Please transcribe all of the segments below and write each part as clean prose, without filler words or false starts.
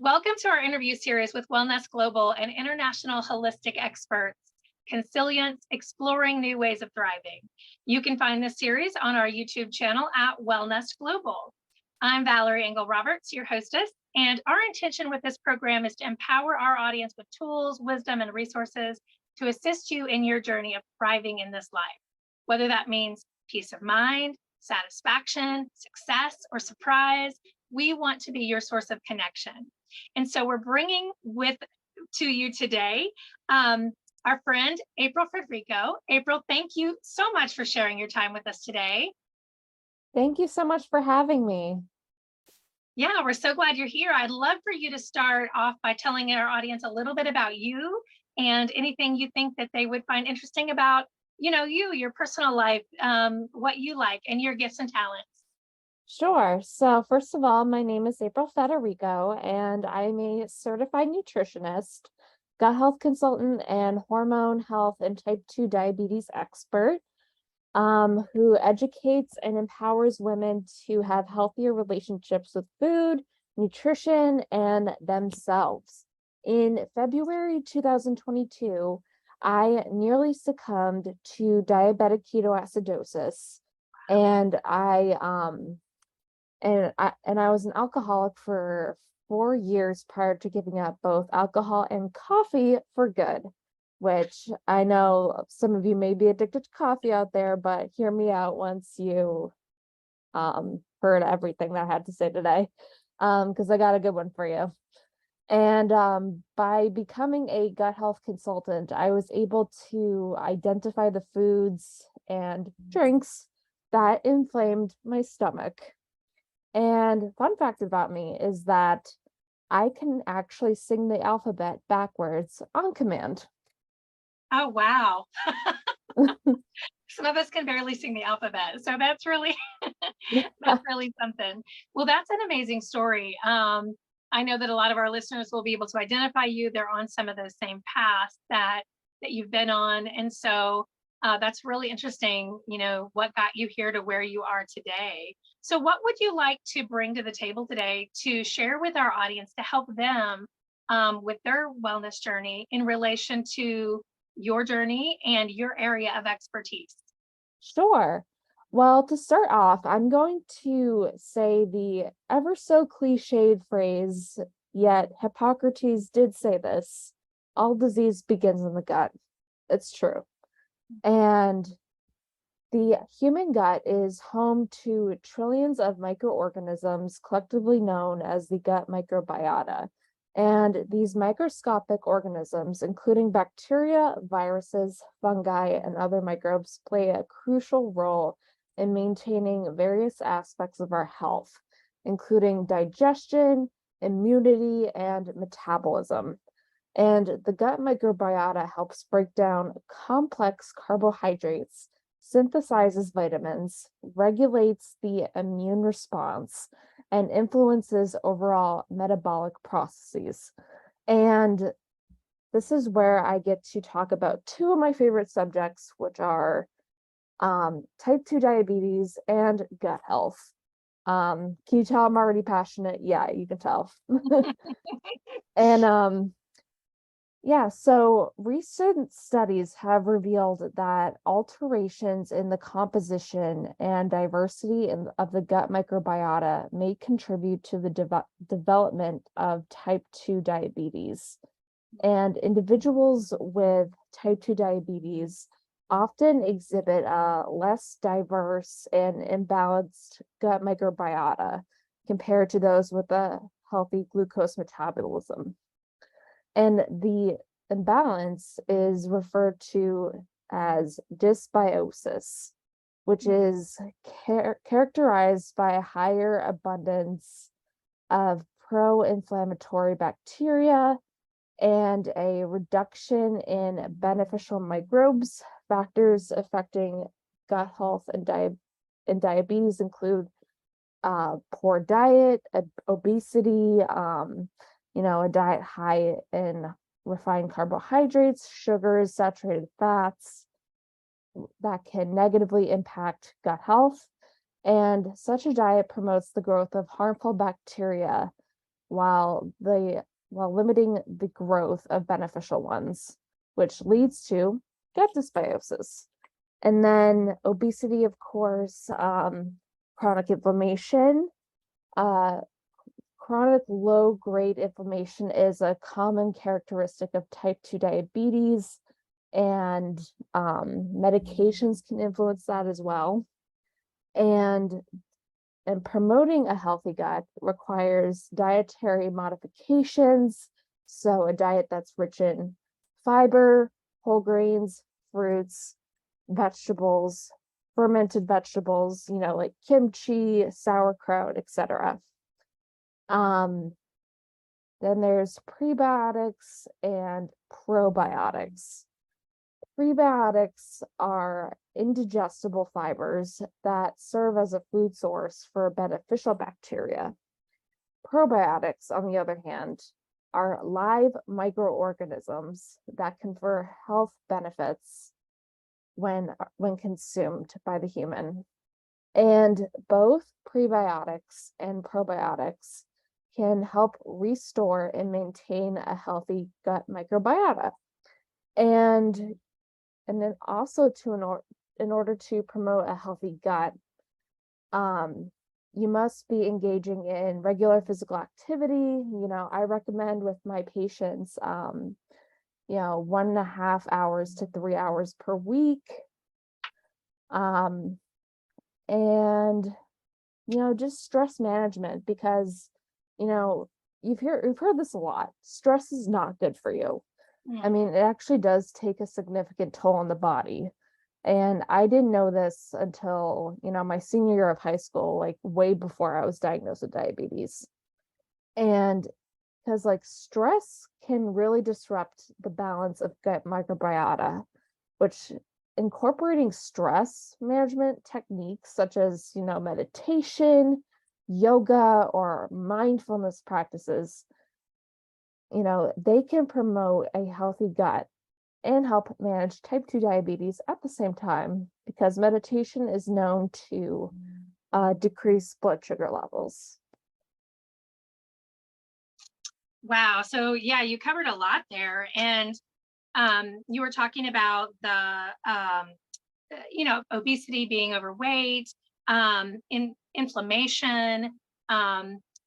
Welcome to our interview series with WellNest Global and international holistic experts, Consilience, Exploring New Ways of Thriving. You can find this series on our YouTube channel at WellNest Global. I'm Valarie Angle Roberts, your hostess, and our intention with this program is to empower our audience with tools, wisdom, and resources to assist you in your journey of thriving in this life, whether that means peace of mind, satisfaction, success, or surprise. We want to be your source of connection. And so we're bringing to you today our friend, April Federico. April, thank you so much for sharing your time with us today. Thank you so much for having me. Yeah, we're so glad you're here. I'd love for you to start off by telling our audience a little bit about you and anything you think that they would find interesting about, your personal life, what you like, and your gifts and talents. Sure. So first of all, my name is April Federico, and I'm a certified nutritionist, gut health consultant, and hormone health and type 2 diabetes expert, who educates and empowers women to have healthier relationships with food, nutrition, and themselves. In February 2022, I nearly succumbed to diabetic ketoacidosis, and I was an alcoholic for 4 years prior to giving up both alcohol and coffee for good, which I know some of you may be addicted to coffee out there, but hear me out once you heard everything that I had to say today, because I got a good one for you. And by becoming a gut health consultant, I was able to identify the foods and drinks that inflamed my stomach. And fun fact about me is that I can actually sing the alphabet backwards on command. Oh, wow. Some of us can barely sing the alphabet. So that's really, that's really something. Well, that's an amazing story. I know that a lot of our listeners will be able to identify you. They're on some of those same paths that you've been on. And so that's really interesting, what got you here to where you are today. So what would you like to bring to the table today to share with our audience to help them with their wellness journey in relation to your journey and your area of expertise? Sure. Well, to start off, I'm going to say the ever so cliched phrase, yet Hippocrates did say this: all disease begins in the gut. It's true. And the human gut is home to trillions of microorganisms collectively known as the gut microbiota. And these microscopic organisms, including bacteria, viruses, fungi, and other microbes, play a crucial role in maintaining various aspects of our health, including digestion, immunity, and metabolism. And the gut microbiota helps break down complex carbohydrates, synthesizes vitamins, regulates the immune response, and influences overall metabolic processes. And this is where I get to talk about two of my favorite subjects, which are type 2 diabetes and gut health. Can you tell I'm already passionate? Yeah, you can tell. And yeah, so recent studies have revealed that alterations in the composition and diversity of the gut microbiota may contribute to the development of type 2 diabetes. And individuals with type 2 diabetes often exhibit a less diverse and imbalanced gut microbiota compared to those with a healthy glucose metabolism. And the imbalance is referred to as dysbiosis, which is characterized by a higher abundance of pro-inflammatory bacteria and a reduction in beneficial microbes. Factors affecting gut health and diabetes include poor diet, obesity, a diet high in refined carbohydrates, sugars, saturated fats that can negatively impact gut health. And such a diet promotes the growth of harmful bacteria while limiting the growth of beneficial ones, which leads to gut dysbiosis. And then obesity, of course, chronic inflammation. Chronic low-grade inflammation is a common characteristic of type 2 diabetes, and medications can influence that as well. And promoting a healthy gut requires dietary modifications. So a diet that's rich in fiber, whole grains, fruits, vegetables, fermented vegetables, like kimchi, sauerkraut, etc. Then there's prebiotics and probiotics. Prebiotics are indigestible fibers that serve as a food source for beneficial bacteria. Probiotics, on the other hand, are live microorganisms that confer health benefits when consumed by the human. And both prebiotics and probiotics can help restore and maintain a healthy gut microbiota. And then also in order to promote a healthy gut, you must be engaging in regular physical activity. I recommend with my patients, 1.5 hours to 3 hours per week. And, just stress management, because, you've heard this a lot. Stress is not good for you. I mean, it actually does take a significant toll on the body. And I didn't know this until, my senior year of high school, like way before I was diagnosed with diabetes. And because stress can really disrupt the balance of gut microbiota, which incorporating stress management techniques such as, meditation, yoga, or mindfulness practices, they can promote a healthy gut and help manage type 2 diabetes at the same time, because meditation is known to decrease blood sugar levels. Wow. So yeah, you covered a lot there. And you were talking about the, obesity, being overweight, inflammation.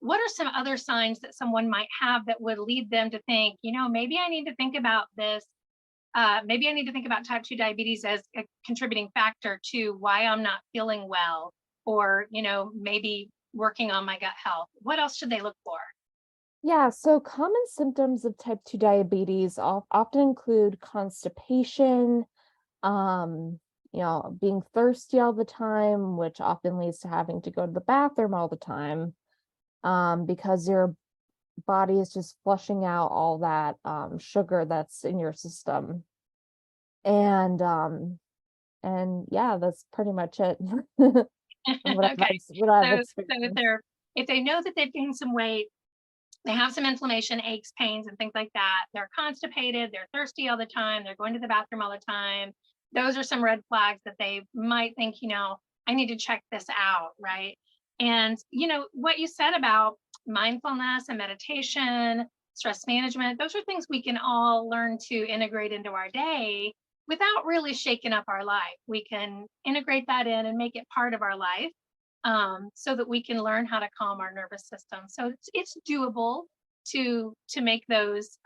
What are some other signs that someone might have that would lead them to think, maybe I need to think about this. Maybe I need to think about type 2 diabetes as a contributing factor to why I'm not feeling well, or, maybe working on my gut health. What else should they look for? Yeah, so common symptoms of type 2 diabetes often include constipation, being thirsty all the time, which often leads to having to go to the bathroom all the time, because your body is just flushing out all that sugar that's in your system. And yeah, that's pretty much it. Okay. What I've So experienced. if they know that they've gained some weight, they have some inflammation, aches, pains, and things like that, they're constipated, they're thirsty all the time, they're going to the bathroom all the time, those are some red flags that they might think, I need to check this out, right? And, what you said about mindfulness and meditation, stress management, those are things we can all learn to integrate into our day without really shaking up our life. We can integrate that in and make it part of our life, so that we can learn how to calm our nervous system. So it's doable to make those,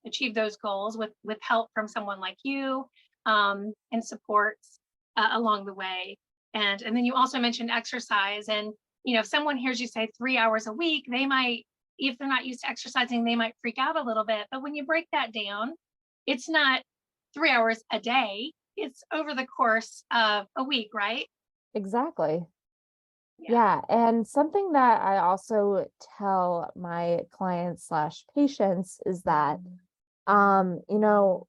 achieve those goals with help from someone like you, and supports along the way. And then you also mentioned exercise, and if someone hears you say 3 hours a week, they might, if they're not used to exercising, they might freak out a little bit. But when you break that down, it's not 3 hours a day, it's over the course of a week, right? Exactly. Yeah, and something that I also tell my clients slash patients is that, Rome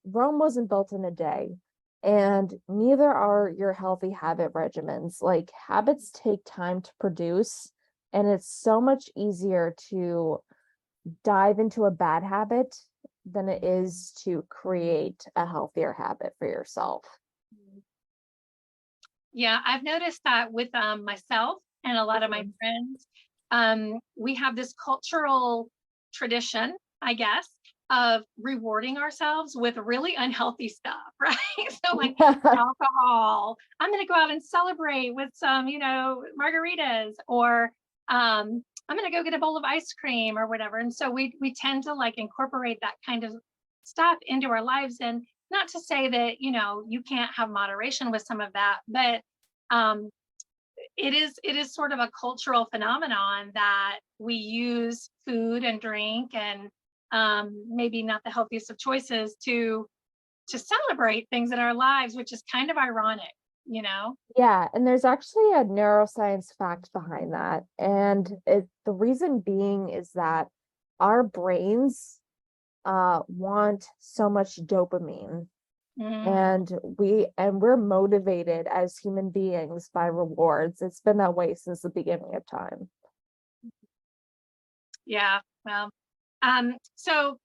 wasn't built in a day, and neither are your healthy habit regimens. Like, habits take time to produce, and it's so much easier to dive into a bad habit than it is to create a healthier habit for yourself. Yeah, I've noticed that with myself and a lot of my friends. We have this cultural tradition, I guess, of rewarding ourselves with really unhealthy stuff, right? So like alcohol, I'm going to go out and celebrate with some, margaritas, or I'm going to go get a bowl of ice cream or whatever. And so we tend to like incorporate that kind of stuff into our lives. And not to say that, you can't have moderation with some of that, but it is sort of a cultural phenomenon that we use food and drink and maybe not the healthiest of choices to celebrate things in our lives, which is kind of ironic. Yeah, and there's actually a neuroscience fact behind that. And the reason being is that our brains want so much dopamine. And we're motivated as human beings by rewards. It's been that way since the beginning of time. Yeah. Well, so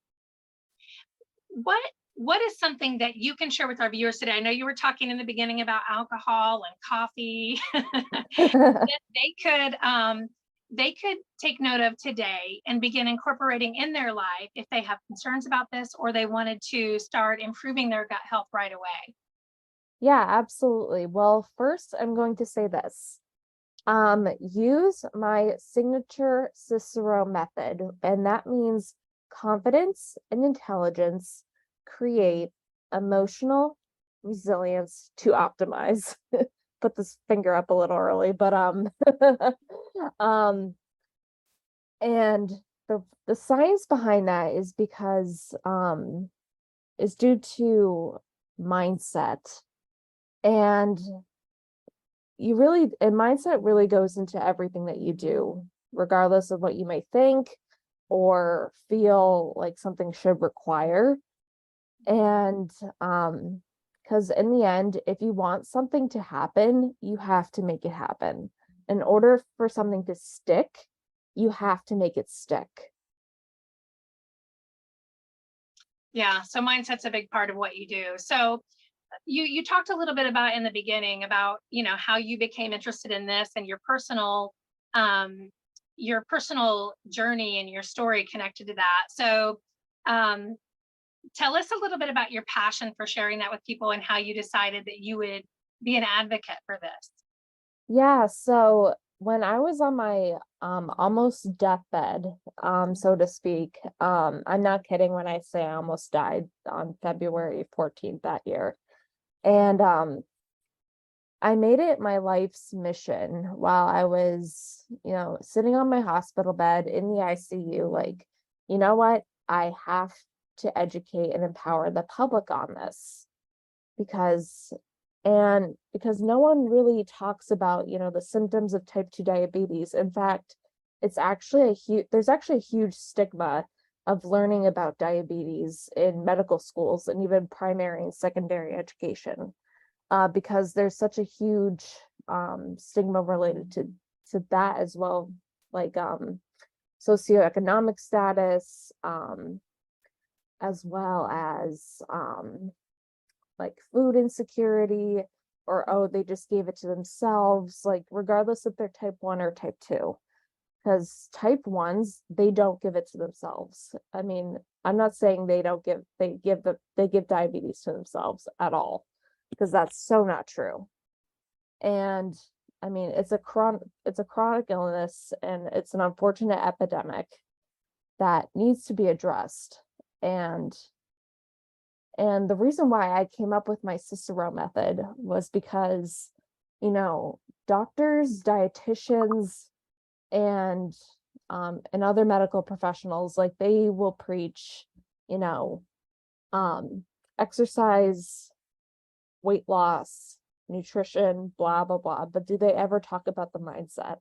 what is something that you can share with our viewers today? I know you were talking in the beginning about alcohol and coffee that they could take note of today and begin incorporating in their life if they have concerns about this or they wanted to start improving their gut health right away. Yeah, absolutely. Well, first I'm going to say this. Use my signature Cicero method, and that means confidence and intelligence create emotional resilience to optimize. Put this finger up a little early, but and the science behind that is because is due to mindset. And mindset really goes into everything that you do, regardless of what you may think or feel like something should require. And because in the end, if you want something to happen, you have to make it happen. In order for something to stick, you have to make it stick. Yeah, so mindset's a big part of what you do. So you talked a little bit about in the beginning about, how you became interested in this and your personal journey and your story connected to that. So tell us a little bit about your passion for sharing that with people and how you decided that you would be an advocate for this. Yeah, so when I was on my almost deathbed, so to speak, I'm not kidding when I say I almost died on February 14th that year. And I made it my life's mission while I was, sitting on my hospital bed in the ICU, like, you know what? I have to educate and empower the public on this because no one really talks about, the symptoms of type 2 diabetes. In fact, there's actually a huge stigma of learning about diabetes in medical schools and even primary and secondary education, because there's such a huge stigma related to that as well, like socioeconomic status, as well as like food insecurity, or oh, they just gave it to themselves, like regardless if they're type 1 or type 2. Because type 1s, they don't give it to themselves. I mean, I'm not saying they give diabetes to themselves at all, because that's so not true. And I mean, it's a chronic illness, and it's an unfortunate epidemic that needs to be addressed. And the reason why I came up with my Cicero method was because, doctors, dietitians, and other medical professionals, like, they will preach, exercise, weight loss, nutrition, blah, blah, blah. But do they ever talk about the mindset?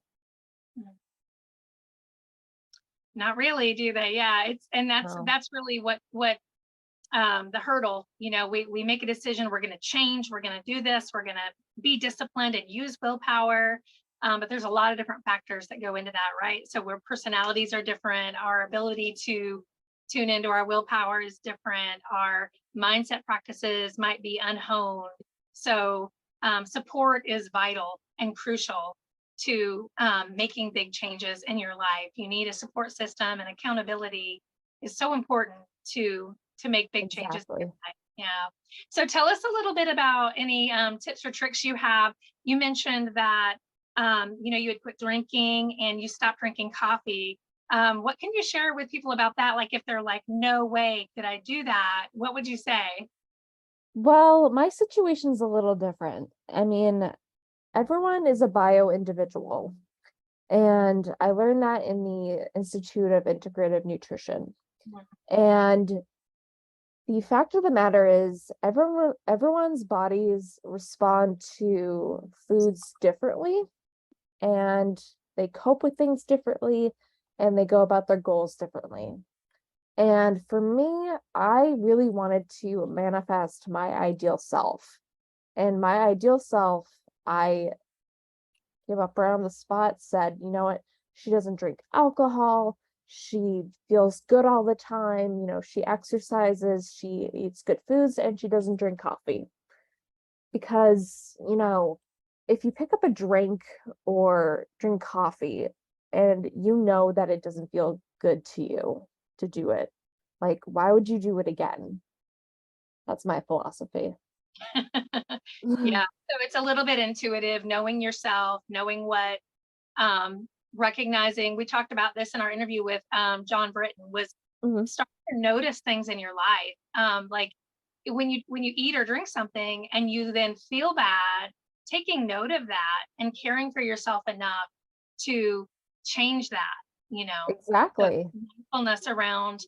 Not really, do they? Yeah, No. that's really what the hurdle. We make a decision, we're going to change, we're going to do this, we're going to be disciplined and use willpower. But there's a lot of different factors that go into that, right? So where personalities are different, our ability to tune into our willpower is different, our mindset practices might be unhoned. So support is vital and crucial. to making big changes in your life. You need a support system, and accountability is so important to make big changes in your Exactly. life. Yeah. So tell us a little bit about any tips or tricks you have. You mentioned that you had quit drinking and you stopped drinking coffee. What can you share with people about that? Like if they're like, no way could I do that, what would you say? Well, my situation's a little different. I mean, everyone is a bio individual, and I learned that in the Institute of Integrative Nutrition. Mhm. And the fact of the matter is everyone's bodies respond to foods differently, and they cope with things differently, and they go about their goals differently. And for me, I really wanted to manifest my ideal self. And my ideal self, I gave up right on the spot, said, you know what? She doesn't drink alcohol. She feels good all the time. She exercises, she eats good foods, and she doesn't drink coffee. Because, if you pick up a drink or drink coffee and you know that it doesn't feel good to you to do it, like, why would you do it again? That's my philosophy. Yeah. So it's a little bit intuitive, knowing yourself, knowing what, recognizing, we talked about this in our interview with John Britton, was Mhm. start to notice things in your life. Like when you eat or drink something and you then feel bad, taking note of that and caring for yourself enough to change that, so Exactly. mindfulness around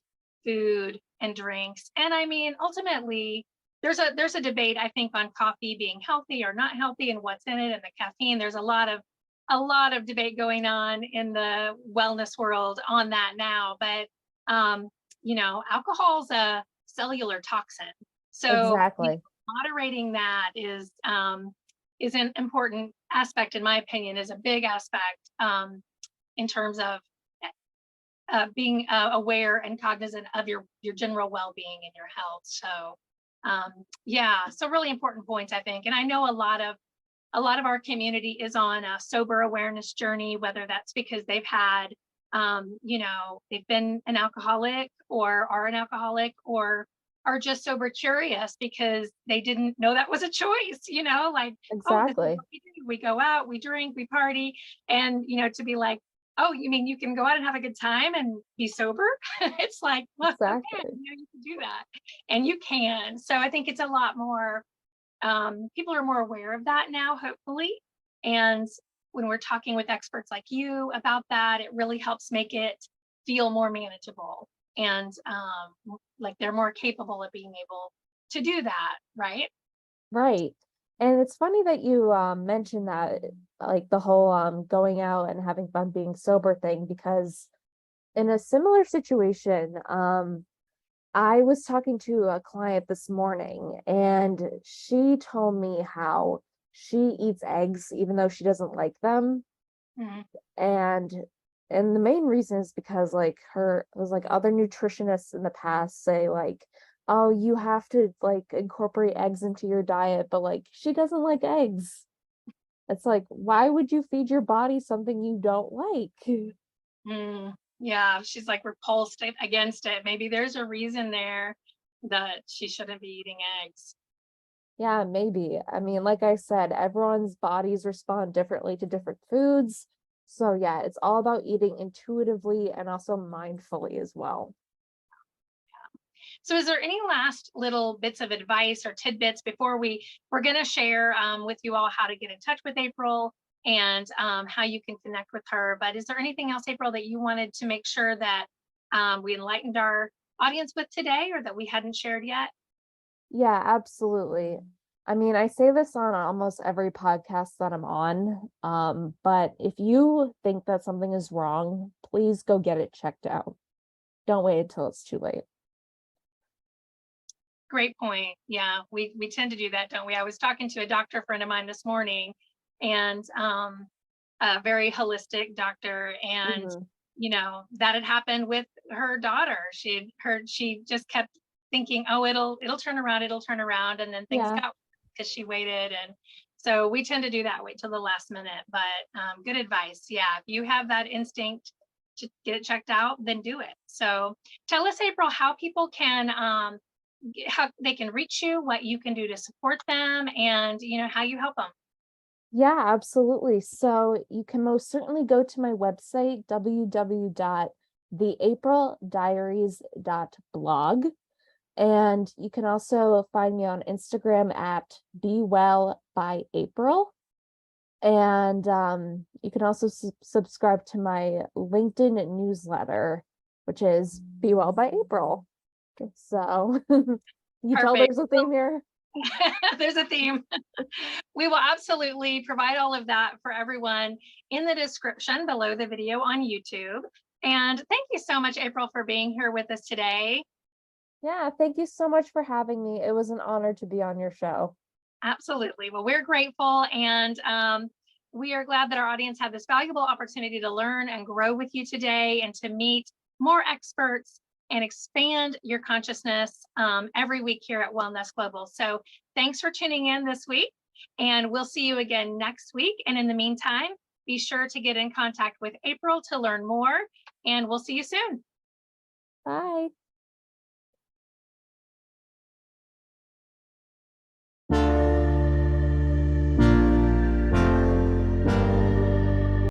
food and drinks. And I mean, ultimately, there's a debate, I think, on coffee being healthy or not healthy and what's in it and the caffeine. There's a lot of debate going on in the wellness world on that now. But alcohol's a cellular toxin. So Exactly. moderating that is an important aspect, in my opinion, is a big aspect in terms of being aware and cognizant of your general well-being and your health. So yeah, so really important points, I think. And I know a lot of our community is on a sober awareness journey, whether that's because they've had they've been an alcoholic or are an alcoholic, or are just sober curious because they didn't know that was a choice, like, oh, this is Exactly. what we do. We go out, we drink, we party. And to be like, oh, you mean you can go out and have a good time and be sober? It's like, well, okay, Exactly. you can do that. And you can. So I think it's a lot more, people are more aware of that now, hopefully. And when we're talking with experts like you about that, it really helps make it feel more manageable, and like they're more capable of being able to do that, right? Right. And it's funny that you mentioned that, like the whole going out and having fun being sober thing, because in a similar situation, I was talking to a client this morning, and she told me how she eats eggs even though she doesn't like them. Mhm. And the main reason is because like her was like other nutritionists in the past say like, oh, you have to like incorporate eggs into your diet, but like she doesn't like eggs. It's like, why would you feed your body something you don't like? Yeah, she's like repulsed against it. Maybe there's a reason there that she shouldn't be eating eggs. Yeah, maybe. I mean, like I said, everyone's bodies respond differently to different foods. So yeah, it's all about eating intuitively and also mindfully as well. So is there any last little bits of advice or tidbits before we're going to share with you all how to get in touch with April and how you can connect with her? But is there anything else, April, that you wanted to make sure that we enlightened our audience with today, or that we hadn't shared yet? Yeah, absolutely. I mean, I say this on almost every podcast that I'm on. But if you think that something is wrong, please go get it checked out. Don't wait until it's too late. Great point. Yeah, we tend to do that, don't we? I was talking to a doctor friend of mine this morning, and a very holistic doctor, and Hmm. that had happened with her daughter. She just kept thinking, oh, it'll turn around, and then things Yeah, got, because she waited. And So we tend to do that, wait till the last minute, but good advice. Yeah, if you have that instinct to get it checked out, then do it. So tell us, April, how people can, how they can reach you, what you can do to support them, and how you help them. Yeah, absolutely. So you can most certainly go to my website, www.theaprildiaries.blog. And you can also find me on Instagram at Be Well by April. And you can also subscribe to my LinkedIn newsletter, which is Be Well by April. So you tell Perfect. there's a theme here. There's a theme. We will absolutely provide all of that for everyone in the description below the video on YouTube. And thank you so much, April, for being here with us today. Yeah, thank you so much for having me. It was an honor to be on your show. Absolutely. Well, we're grateful, and we are glad that our audience had this valuable opportunity to learn and grow with you today, and to meet more experts and expand your consciousness every week here at WellNest Global. So thanks for tuning in this week, and we'll see you again next week. And in the meantime, be sure to get in contact with April to learn more, and we'll see you soon. Bye.